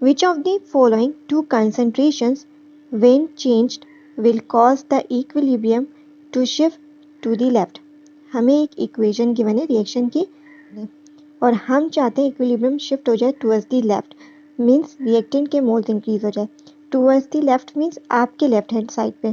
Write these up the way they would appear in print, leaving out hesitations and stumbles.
Which of the following two concentrations when changed will cause the equilibrium to shift to the left? हमें एक equation given है reaction की और हम चाहते हैं इक्विलिब्रियम शिफ्ट हो जाए towards the left, means reactant के मोल्स इंक्रीज हो जाए। टुवर्ड्स द लेफ्ट मींस आपके लेफ्ट हैंड साइड पे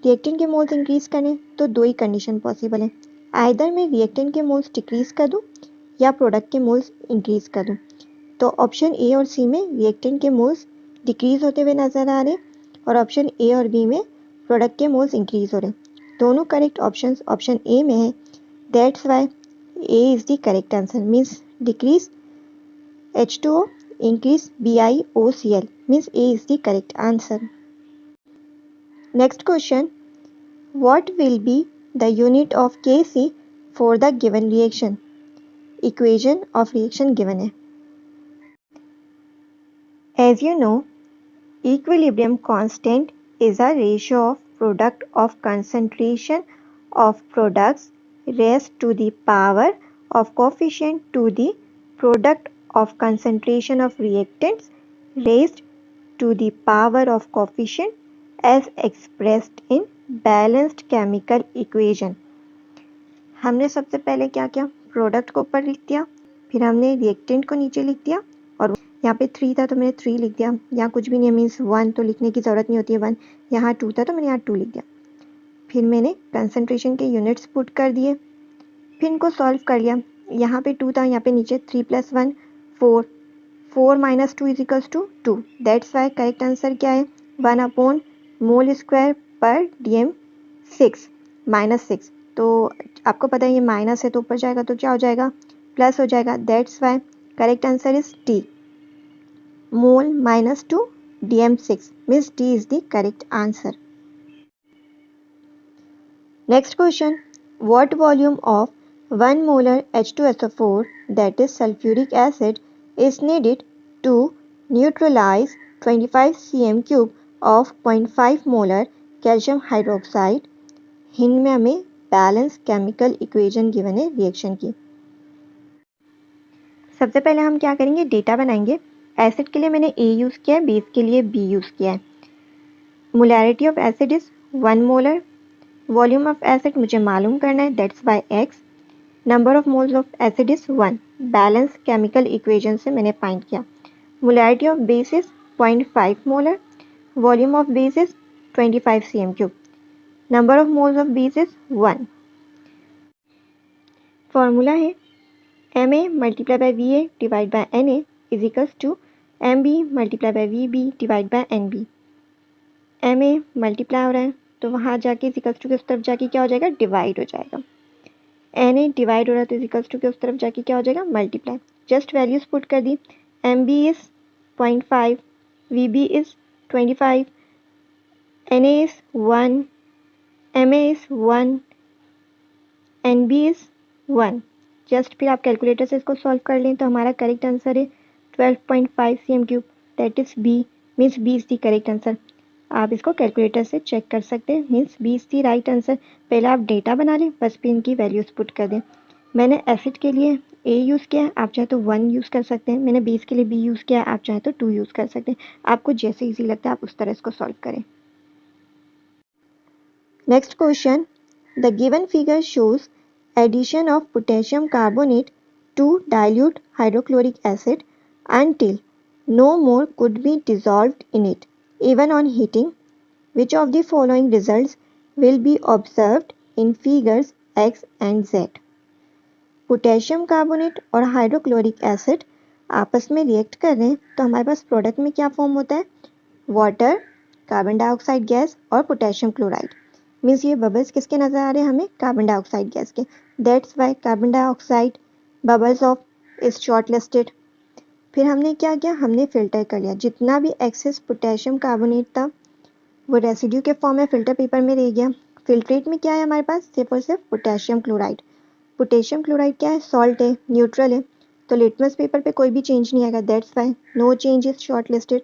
रिएक्टेंट के मोल्स इंक्रीज करें तो दो ही कंडीशन पॉसिबल है, आइदर मैं रिएक्टेंट के मोल्स डिक्रीज कर दूं या प्रोडक्ट के मोल्स इंक्रीज कर दूं। तो ऑप्शन ए और सी में रिएक्टेंट के मोल्स डिक्रीज होते हुए नजर आ रहे हैं और ऑप्शन ए और बी में प्रोडक्ट के मोल्स इंक्रीज हो रहे हैं। दोनों करेक्ट ऑप्शंस ऑप्शन ए में है, that's Y A is the correct answer, means decrease H2O, increase BiOCl, means A is the correct answer. Next question, what will be the unit of Kc for the given reaction? Equation of reaction given है। As you know, equilibrium constant is a ratio of product of concentration of products raised to the power of coefficient to the product of concentration of reactants raised to the power of coefficient as expressed in balanced chemical equation। हमने सबसे पहले क्या किया, product को ऊपर लिख दिया, फिर हमने रिएक्टेंट को नीचे लिख दिया और यहाँ पे 3 था तो मैंने 3 लिख दिया, यहाँ कुछ भी नहीं मीन्स 1 तो लिखने की ज़रूरत नहीं होती है 1, यहाँ 2 था तो मैंने यहाँ 2 लिख दिया। फिर मैंने कंसंट्रेशन के यूनिट्स पुट कर दिए, फिर इनको सॉल्व कर लिया। यहाँ पे 2 था, यहाँ पे नीचे 3 + 1 4, 4 - 2 = 2, दैट्स वाई करेक्ट आंसर क्या है 1/mol² पर dm 6 -6। तो आपको पता है ये माइनस है तो ऊपर जाएगा तो क्या हो जाएगा प्लस हो जाएगा, that's why correct answer is T, mol -2 dm 6 means D is the correct answer. Next question, what volume of 1 molar H2SO4 that is sulfuric acid is needed to neutralize 25 cm³ of 0.5 molar calcium hydroxide? Hind में हमें balance chemical equation given है reaction की। सबसे पहले हम क्या करेंगे, data बनाएंगे। एसिड के लिए मैंने A यूज़ किया है, बेस के लिए B यूज़ किया है। Molarity of acid is 1 molar, volume of acid मुझे मालूम करना है, that's by X, number of moles of acid is 1, balance chemical equation से मैंने फाइंड किया। Molarity of base is 0.5 molar, volume of base is 25 cm³, number of moles of base is 1। Formula है Ma × Va divide by Na is equals to Mb × Vb divide by Nb। Ma multiply हो रहा है तो वहाँ जाके is equals to के उस तरफ जाके क्या हो जाएगा डिवाइड हो जाएगा, Na डिवाइड हो रहा है तो इज इक्वल्स टू के उस तरफ जाके क्या हो जाएगा मल्टीप्लाई। जस्ट वैल्यूज पुट कर दी, Mb is 0.5, Vb is 25, Na is 1, Ma is 1, Nb is 1। Just फिर आप कैलकुलेटर से इसको सॉल्व कर लें तो हमारा करेक्ट आंसर है 12.5 cm³, that is B, means B is the correct answer. आप इसको कैलकुलेटर से चेक कर सकते हैं, means B is the right answer. पहले आप डेटा बना लें, बस फिर इनकी वैल्यूज पुट कर दें। मैंने एसिड के लिए A यूज़ किया है, आप चाहे तो 1 यूज़ कर सकते हैं। मैंने बेस के लिए B यूज़ किया है, आप चाहे तो 2 यूज़ कर सकते हैं। आपको जैसे ईजी लगता है आप उस तरह इसको सॉल्व करें। Next question, the given figure shows addition of potassium carbonate to dilute hydrochloric acid until no more could be dissolved in it even on heating. Which of the following results will be observed in figures X and Z? Potassium carbonate और hydrochloric acid आपस में react कर रहे हैं तो हमारे पास product में क्या फॉर्म होता है, वाटर, कार्बन डाइऑक्साइड गैस और पोटेशियम क्लोराइड। मीन्स ये बबल्स किसके नज़र आ रहे हैं हमें, कार्बन डाइऑक्साइड गैस के, that's why carbon dioxide bubbles of is short listed. फिर हमने क्या किया, हमने फिल्टर कर लिया, जितना भी एक्सेस पोटेशियम कार्बोनेट था वो रेसिड्यू के फॉर्म में फिल्टर पेपर में रह गया। फिल्ट्रेट में क्या है हमारे पास, सिर्फ और सिर्फ पोटेशियम क्लोराइड। पोटेशियम क्लोराइड क्या है, सॉल्ट है, न्यूट्रल है, तो लिटमस पेपर पे कोई भी चेंज नहीं आएगा, that's why no change is shortlisted.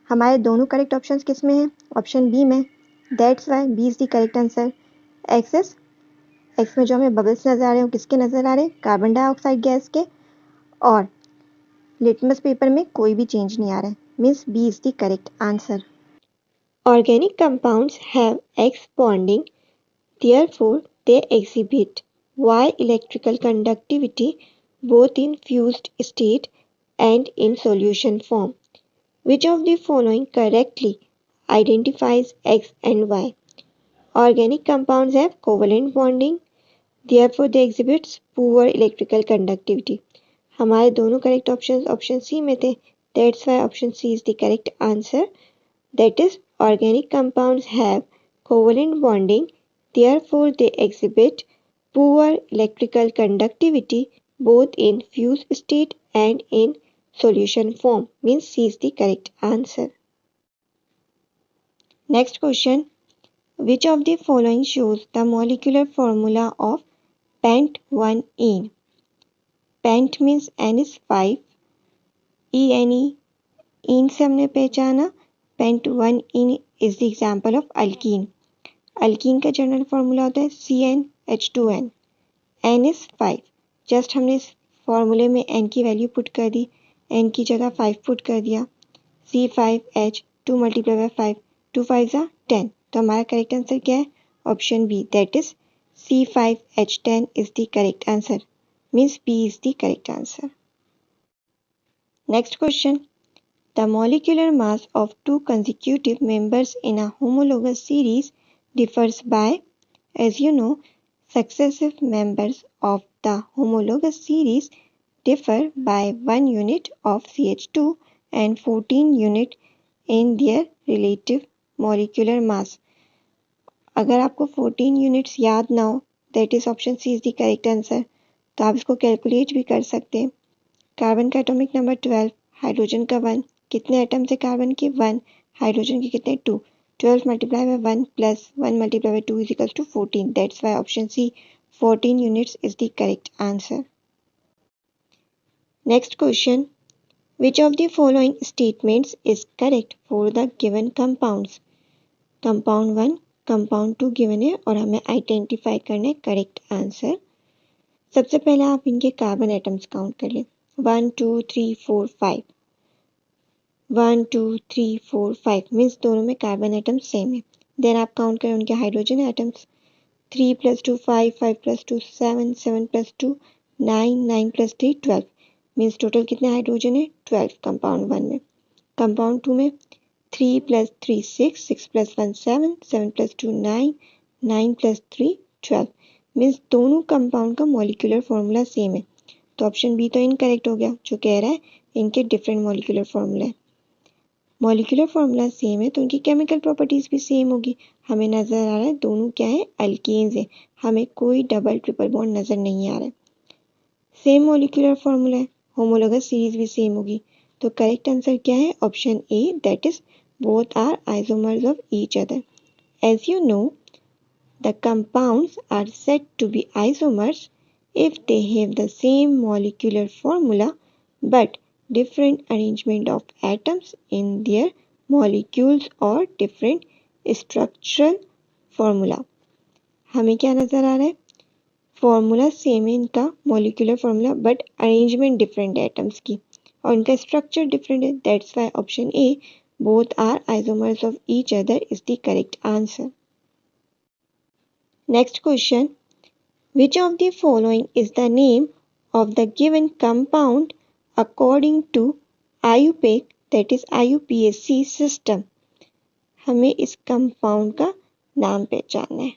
हमारे दोनों करेक्ट ऑप्शंस किस में हैं, ऑप्शन बी में, that's why B is the correct answer. Excess X में जो हमें बबल्स नज़र आ रहे हैं वो किसके नज़र आ रहे हैं, कार्बन डाइऑक्साइड गैस के, और लिटमस पेपर में कोई भी चेंज नहीं आ रहा है, means B is the correct answer. Organic compounds have X bonding, therefore they exhibit Y electrical conductivity both in fused state and in solution form. Which of the following correctly identifies X and Y? Organic compounds have covalent bonding, therefore they exhibit poor electrical conductivity. हमारे दोनों correct option C में थे, that's why option C is the correct answer. That is, organic compounds have covalent bonding, therefore they exhibit poor electrical conductivity both in fused state and in solution form. Means C is the correct answer. Next question. Which of the following shows the molecular formula of pent-1-ene? Pent means N is 5, ENE, ene से हमने पहचाना, pent-1-ene is the example of alkene. Alkyne का general formula होता है CnH2n. N is 5. Just हमने इस फॉर्मूले में N की वैल्यू पुट कर दी, N की जगह 5 पुट कर दिया, C5H 2 मल्टीप्लाई बाय 5, 2 5 ज़ा 10. तो हमारा करेक्ट आंसर क्या है? Option B, that is C5H10 is the correct answer. Means B is the correct answer. Next question. The molecular mass of two consecutive members in a homologous series differs by, as you know, successive members of the homologous series differ by 1 unit of CH2 and 14 unit in their relative molecular mass. अगर आपको 14 units याद ना हो, that is option C is the correct answer. तो आप इसको calculate भी कर सकते हैं. कार्बन का एटॉमिक नंबर 12, हाइड्रोजन का 1, कितने एटम से कार्बन के 1, हाइड्रोजन के कितने 2, 12 multiply by 1 plus 1 multiply by 2 is equal to 14. That's why option C 14 units is the correct answer. Next question. Which of the following statements is correct for the given compounds? Compound 1, compound 2 given है और हमें identify करना है correct answer. सबसे पहले आप इनके carbon atoms count कर लें. 1 2 3 4 5. 1 2 3 4 5 मीन्स दोनों में कार्बन एटम सेम है. देन आप काउंट करें उनके हाइड्रोजन एटम्स. 3 + 2 5, 5 + 2 7, 7 + 2 9, 9 + 3 12 मीन्स टोटल कितने हाइड्रोजन है? 12 कंपाउंड 1 में. कंपाउंड 2 में 3 + 3 6, 6 + 1 7, 7 + 2 9, 9 + 3 12 मीन्स दोनों कंपाउंड का मॉलिक्यूलर फॉर्मूला सेम है. तो ऑप्शन बी तो इनकरेक्ट हो गया, जो कह रहा है इनके डिफरेंट मॉलिक्यूलर फॉर्मूला है. मॉलिक्यूलर फॉर्मूला सेम है तो उनकी केमिकल प्रॉपर्टीज भी सेम होगी. हमें नजर आ रहा है दोनों क्या है? अल्केन्स है. हमें कोई डबल ट्रिपल बॉन्ड नजर नहीं आ रहा है. सेम मॉलिक्यूलर फॉर्मूला है, होमोलोगस सीरीज भी सेम होगी. तो करेक्ट आंसर क्या है? Option A, that is both are isomers of each other. As you know, the compounds are said to be isomers if they have the same molecular formula but different arrangement of atoms in their molecules or different structural formula. हमें क्या नजर आ रहा है? Formula same है इनका, molecular formula, but arrangement different है atoms की और इनका स्ट्रक्चर डिफरेंट है. That's why option A, both are isomers of each other is the correct answer. Next question. Which of the following is the name of the given compound according to IUPAC, that is IUPAC system? हमें इस compound का नाम पहचानना है.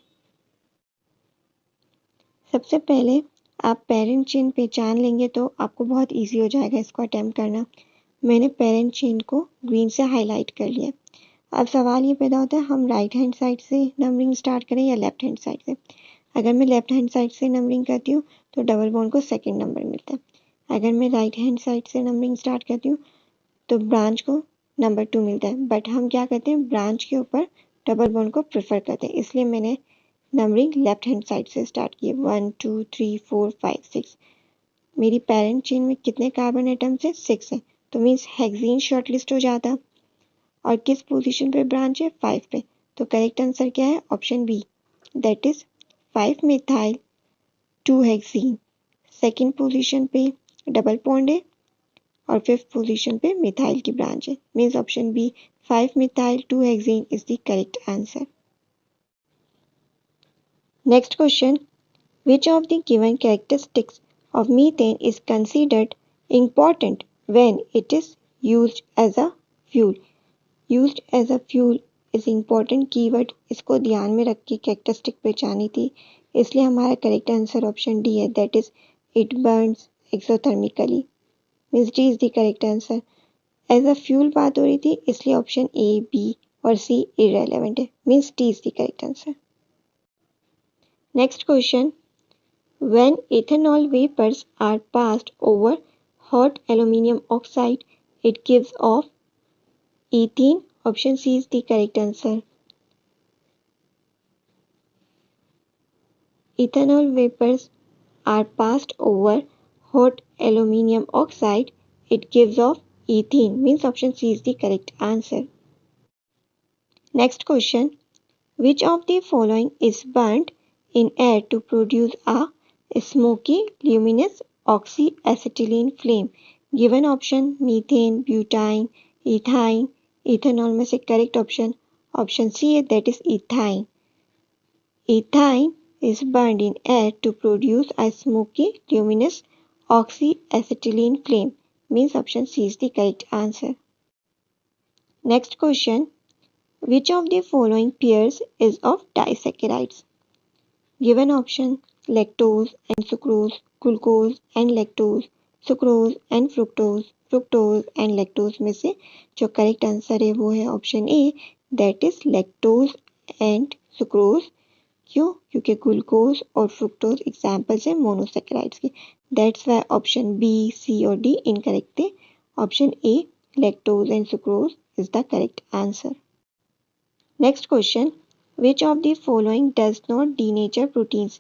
सबसे पहले आप parent chain पहचान लेंगे तो आपको बहुत इजी हो जाएगा इसको अटेम्प्ट करना. मैंने पेरेंट चेन को ग्रीन से हाईलाइट कर लिया. अब सवाल ये पैदा होता है हम राइट हैंड साइड से नंबरिंग स्टार्ट करें या लेफ्ट हैंड साइड से. अगर मैं लेफ्ट हैंड साइड से नंबरिंग करती हूँ तो डबल बॉन्ड को सेकंड नंबर मिलता है. अगर मैं राइट हैंड साइड से नंबरिंग स्टार्ट करती हूँ तो ब्रांच को नंबर 2 मिलता है. बट हम क्या करते हैं, ब्रांच के ऊपर डबल बॉन्ड को प्रेफर करते हैं, इसलिए मैंने नंबरिंग लेफ्ट हैंड साइड से स्टार्ट की. 1 2 3 4 5 6. मेरी पेरेंट चेन में कितने कार्बन एटम्स है? 6 है. तो मीन्स हेक्सीन शॉर्टलिस्ट हो जाता. और किस पोजीशन पे ब्रांच है? 5 पे. तो करेक्ट आंसर क्या है? Option B, that is 5 methyl 2 hexene. Second position पे डबल बॉन्ड है और 5th पोजीशन पे मिथाइल की ब्रांच है। Means option B 5 methyl 2 hexane is the correct answer. Next question, which of the given characteristics of methane is considered important when it is used as a fuel? Used as a fuel is important keyword, इसको ध्यान में रख के characteristic पहचानी थी, इसलिए हमारा correct answer option D है, that is it burns exothermically. Means D is the correct answer. As a fuel बात हो रही थी, इसलिए ऑप्शन ए, बी और सी इररेलेवेंट है। Means D is the correct answer. Next question, when ethanol vapors are passed over hot aluminum oxide, it gives off ethene. Option C is the correct answer. Ethanol vapors are passed over hot aluminum oxide, it gives off ethene. Means option C is the correct answer. Next question, which of the following is burnt in air to produce a smoky, luminous oxyacetylene flame? Given option methane, butyne, ethyne, ethanol में से correct option C है, that is ethyne. Ethyne is burned in air to produce a smoky, luminous oxyacetylene flame. Means option C is the correct answer. Next question, which of the following pairs is of disaccharides? Given option lactose and sucrose, glucose and lactose, sucrose and fructose, fructose and lactose में से जो correct answer है वो है option A, that is lactose and sucrose. क्यों? क्योंकि glucose और fructose examples हैं मोनोसेकेराइड्स के। दैट्स वाई ऑप्शन बी, सी और डी इनकरेक्ट थे। Option A lactose and sucrose is the correct answer. Next question, which of the following does not denature proteins?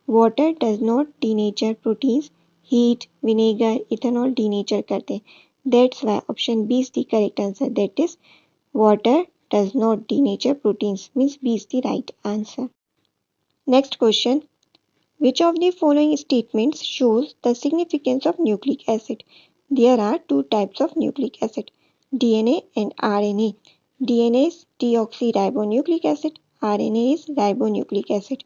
Water does not denature proteins. Heat, vinegar, ethanol denature करते हैं। That's why option B is the correct answer. That is water does not denature proteins. Means B is the right answer. Next question, which of the following statements shows the significance of nucleic acid? There are two types of nucleic acid, DNA and RNA. DNA is deoxyribonucleic acid. RNA is ribonucleic acid.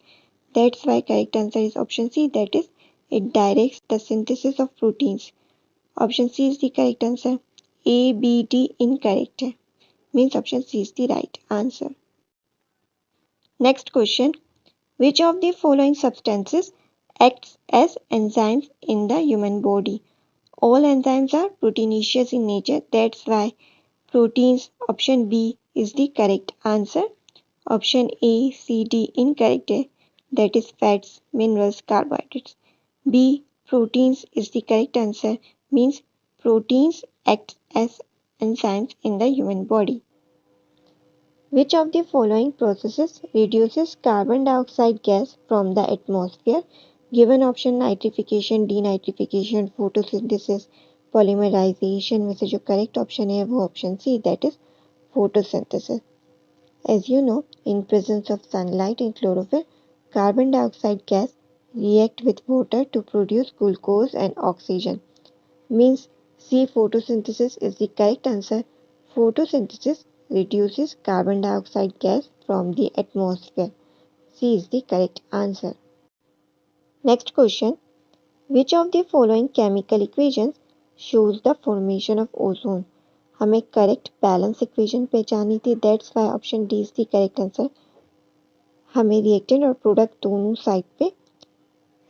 That's why correct answer is option C, that is it directs the synthesis of proteins. Option C is the correct answer. A, B, D incorrect है. Means option C is the right answer. Next question, which of the following substances acts as enzymes in the human body? All enzymes are proteinaceous in nature. That's why proteins, option B is the correct answer. Option A, C, D incorrect है, that is fats, minerals, carbohydrates. B proteins is the correct answer, means proteins act as enzymes in the human body. Which of the following processes reduces carbon dioxide gas from the atmosphere? Given option nitrification, denitrification, photosynthesis, polymerization में से जो correct option है वो option C, that is photosynthesis. As you know, in presence of sunlight and chlorophyll, carbon dioxide gas react with water to produce glucose and oxygen. Means C, photosynthesis is the correct answer. Photosynthesis reduces carbon dioxide gas from the atmosphere. C is the correct answer. Next question, which of the following chemical equations shows the formation of ozone? हमें correct balance equation पहचानी थी, that's why option D is the correct answer. हमें reactant और product दोनों side पे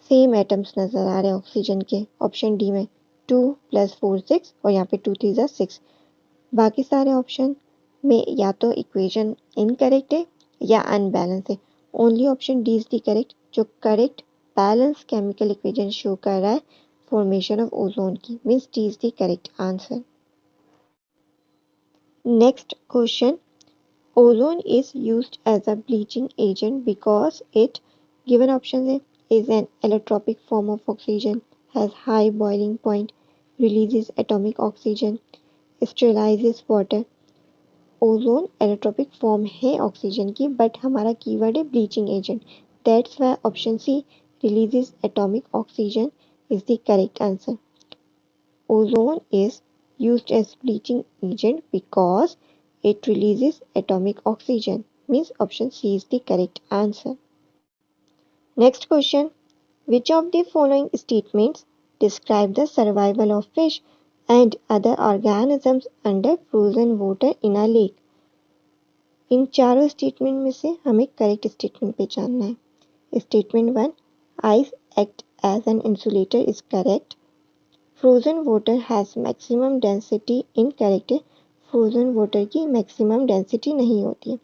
same atoms नजर आ रहे हैं ऑक्सीजन के, ऑप्शन डी में 2 + 4 6 और यहाँ पे 2 3 6। बाकी सारे ऑप्शन में या तो इक्वेशन इनकरेक्ट है या अनबैलेंस है। Only option D is the correct, जो correct balance chemical equation show कर रहा है फॉर्मेशन ऑफ ओजोन की। Means D is the correct answer. Next question, ozone is used as a bleaching agent because it, given options A, is an allotropic form of oxygen, has high boiling point, releases atomic oxygen, sterilizes water. Ozone allotropic form है oxygen की, but हमारा keyword है bleaching agent. That's why option C, releases atomic oxygen, is the correct answer. Ozone is used as bleaching agent because it releases atomic oxygen. Means option C is the correct answer. Next question. Which of the following statements describe the survival of fish and other organisms under frozen water in a lake? इन चारों statement में से हमें correct statement पहचानना है। Statement 1, ice act as an insulator is correct. Frozen water has maximum density incorrect है। Frozen water की maximum density नहीं होती है।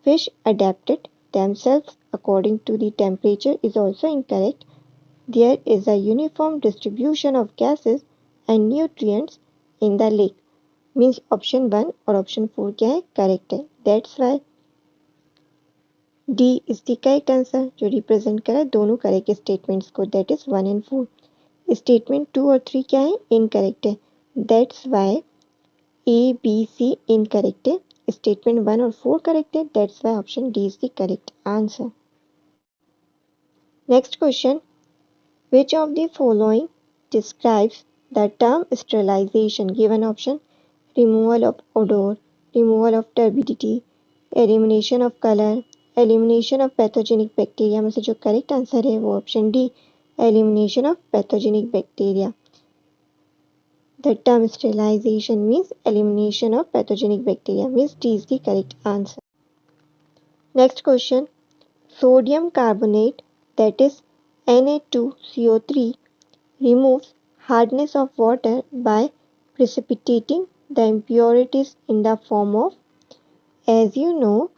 Fish adapted themselves according to the temperature is also incorrect. There is a uniform distribution of gases and nutrients in the lake. Means option 1 और option 4 क्या है? Correct है। That's why D is the correct answer जो represent करे दोनों correct statements को, that is 1 and 4. Statement 2 और 3 क्या है? इनकरेक्ट है। That's why A, B, C incorrect है। स्टेटमेंट 1 और 4 करेक्ट है। That's why option D is the correct answer. Next question. Which of the following describes the term sterilization? Given option: removal of odor, removal of turbidity, elimination of color, elimination of pathogenic bacteria. में से जो correct answer है वो option D, elimination of pathogenic bacteria. The term sterilization means elimination of pathogenic bacteria. Means D is the correct answer. Next question. Sodium carbonate, that is Na2CO3, removes hardness of water by precipitating the impurities in the form of, as you know,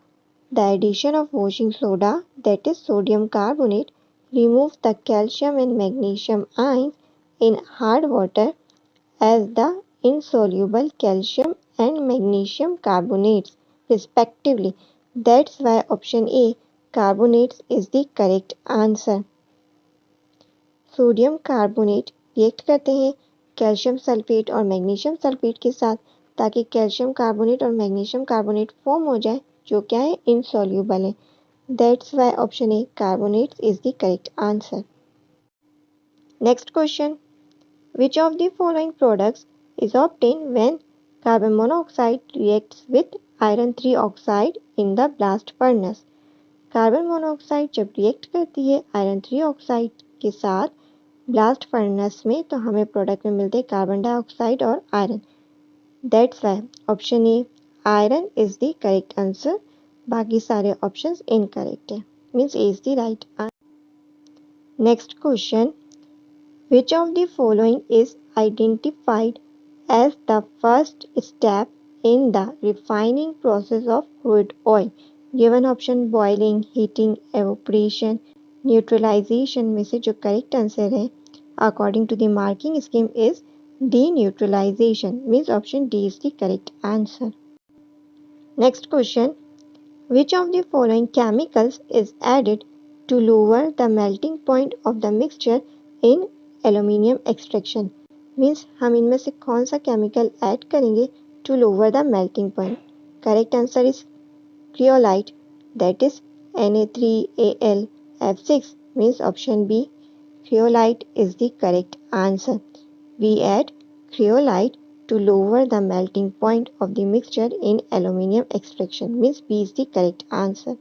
the addition of washing soda, that is sodium carbonate, removes the calcium and magnesium ions in hard water as the insoluble calcium and magnesium carbonates respectively. That's why option A, carbonates, is the correct answer. Sodium carbonate react करते हैं calcium sulphate और magnesium sulphate के साथ ताकि calcium carbonate और magnesium carbonate form हो जाए जो क्या है? इनसॉल्यूबल है। That's why option A, carbonate, is the correct answer. Next question. Which of the following products is obtain when carbon monoxide reacts with iron 3 oxide in the blast furnace? Carbon monoxide जब react करती है iron 3 oxide के साथ blast furnace में तो हमें product में मिलते हैं कार्बन डाइऑक्साइड और iron. That's why option A, iron, is the correct answer. बाकी सारे ऑप्शंस इनकरेक्ट है। Means A is the right answer. Next question. Which of the following is identified as the first step in the refining process of crude oil? Given option: boiling, heating, evaporation, neutralisation. में से जो correct answer है according to the marking scheme is deneutralization. Means option D is the correct answer. Next question. Which of the following chemicals is added to lower the melting point of the mixture in aluminium extraction? Means हम इनमें से कौन सा chemical add करेंगे to lower the melting point? Correct answer is cryolite, that is Na3Al(F6). Means option B, cryolite, is the correct answer. We add cryolite to lower the melting point of the mixture in aluminium extraction. Means B is the correct answer.